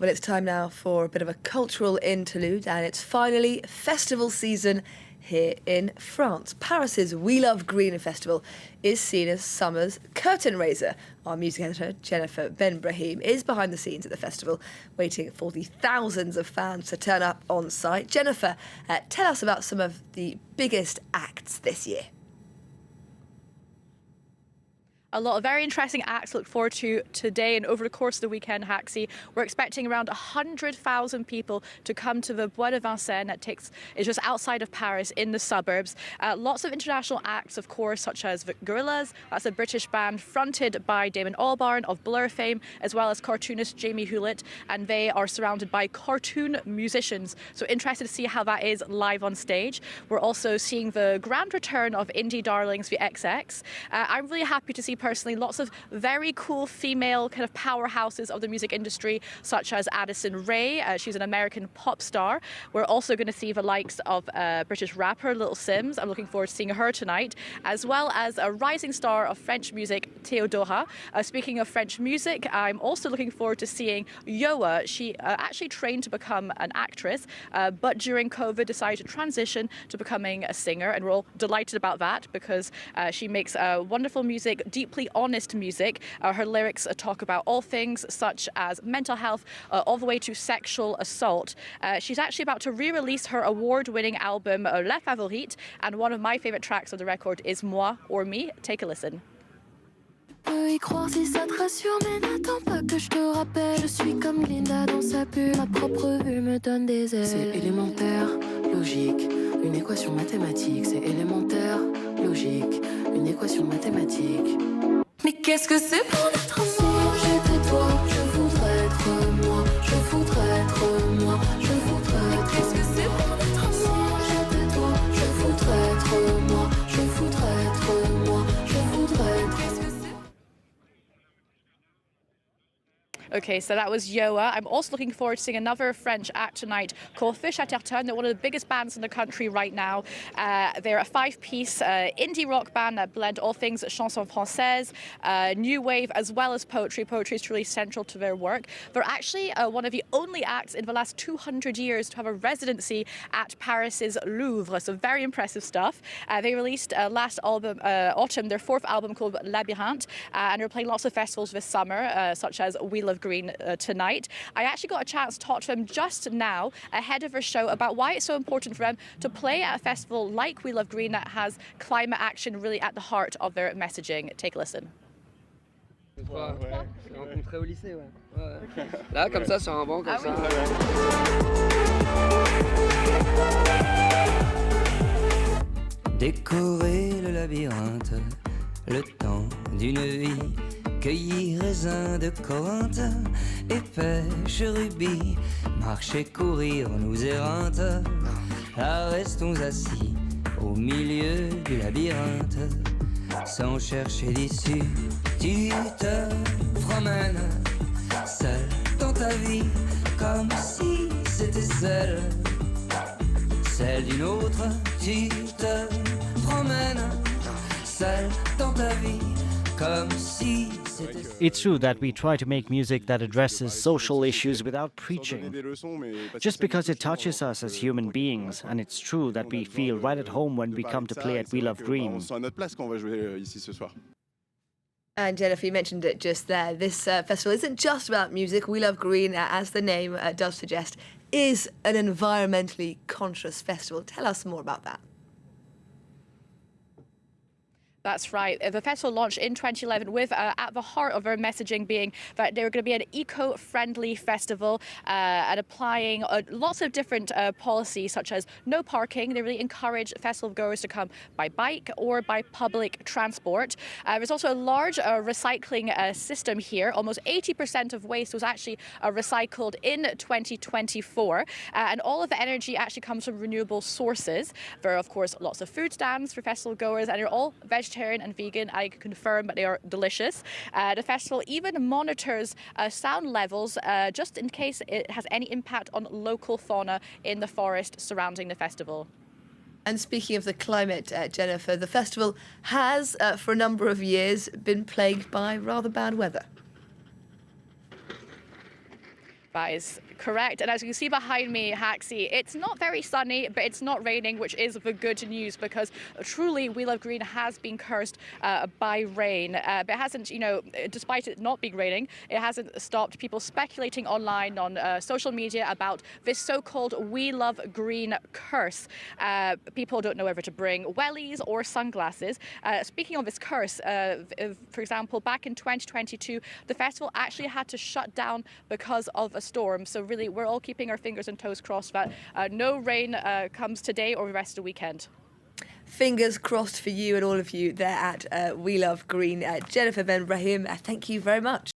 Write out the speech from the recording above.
Well, it's time now for a bit of a cultural interlude, and it's finally festival season here in France. Paris's We Love Green festival is seen as summer's curtain raiser. Our music editor, Jennifer Ben Brahim, is behind the scenes at the festival, waiting for the thousands of fans to turn up on site. Jennifer, tell us about some of the biggest acts this year. A lot of very interesting acts to look forward to today and over the course of the weekend, Haxi. We're expecting around 100,000 people to come to the Bois de Vincennes that is just outside of Paris in the suburbs. Lots of international acts, of course, such as Gorillaz. That's a British band fronted by Damon Albarn of Blur fame, as well as cartoonist Jamie Hewlett, and they are surrounded by cartoon musicians. So interested to see how that is live on stage. We're also seeing the grand return of indie darlings, the XX. I'm really happy to see personally lots of very cool female kind of powerhouses of the music industry, such as Addison Rae. She's an American pop star. We're also going to see the likes of British rapper Little Sims. I'm looking forward to seeing her tonight, as well as a rising star of French music, Theodora. Speaking of French music, I'm also looking forward to seeing Yoa. She actually trained to become an actress, but during COVID decided to transition to becoming a singer, and we're all delighted about that because she makes wonderful music, deeply honest music. Her lyrics talk about all things such as mental health, all the way to sexual assault. She's actually about to re-release her award-winning album La Favorite, and one of my favorite tracks of the record is Moi or Me. Take a listen. Peux y croire si ça te rassure, mais n'attends pas que je te rappelle. Je suis comme Linda dans sa bulle, ma propre vue me donne des ailes. C'est élémentaire, logique, une équation mathématique. C'est élémentaire, logique, une équation mathématique. Mais qu'est-ce que c'est pour notre amour? Si j'étais toi, je voudrais être moi. Je voudrais être moi. Je voudrais être. Qu'est-ce que c'est pour notre amour? Si j'étais toi, je voudrais être moi. Je voudrais être moi. Je voudrais être. Okay, so that was Yoa. I'm also looking forward to seeing another French act tonight called Chatterton. They're one of the biggest bands in the country right now. They're a five-piece indie rock band that blend all things chanson française, new wave, as well as poetry. Poetry is really central to their work. They're actually one of the only acts in the last 200 years to have a residency at Paris's Louvre, so very impressive stuff. They released last autumn their fourth album called Labyrinthe, and they're playing lots of festivals this summer, such as We Love Green tonight. I actually got a chance to talk to them just now ahead of their show about why it's so important for them to play at a festival like We Love Green that has climate action really at the heart of their messaging. Take a listen. C'est rencontré au lycée, ouais. Là, comme ça, sur un banc, comme ça. Décorer le labyrinthe, le temps d'une vie. Cueillir raisins de Corinthe et pêche rubis, marcher, courir, nous éreintes. Là restons assis au milieu du labyrinthe, sans chercher d'issue. Tu te promènes seul dans ta vie, comme si c'était celle d'une autre. Tu te promènes seul dans ta vie, comme si. It's true that we try to make music that addresses social issues without preaching, just because it touches us as human beings, and it's true that we feel right at home when we come to play at We Love Green. And Jennifer, you mentioned it just there. This festival isn't just about music. We Love Green, as the name does suggest, is an environmentally conscious festival. Tell us more about that. That's right. The festival launched in 2011 with, at the heart of their messaging being that they were going to be an eco-friendly festival and applying lots of different policies such as no parking. They really encourage festival goers to come by bike or by public transport. There's also a large recycling system here. Almost 80% of waste was actually recycled in 2024. And all of the energy actually comes from renewable sources. There are, of course, lots of food stands for festival goers, and they're all vegetarian and vegan. I can confirm that they are delicious. The festival even monitors sound levels just in case it has any impact on local fauna in the forest surrounding the festival. And speaking of the climate, Jennifer, the festival has, for a number of years, been plagued by rather bad weather. That is correct. And as you can see behind me, Haxie, it's not very sunny, but it's not raining, which is the good news, because truly We Love Green has been cursed by rain. But it hasn't, despite it not being raining, it hasn't stopped people speculating online on social media about this so-called We Love Green curse. People don't know whether to bring wellies or sunglasses. Speaking of this curse, for example, back in 2022, the festival actually had to shut down because of a storm. So really, we're all keeping our fingers and toes crossed that no rain comes today or the rest of the weekend. Fingers crossed for you and all of you there at We Love Green. Jennifer, Ben Brahim, thank you very much.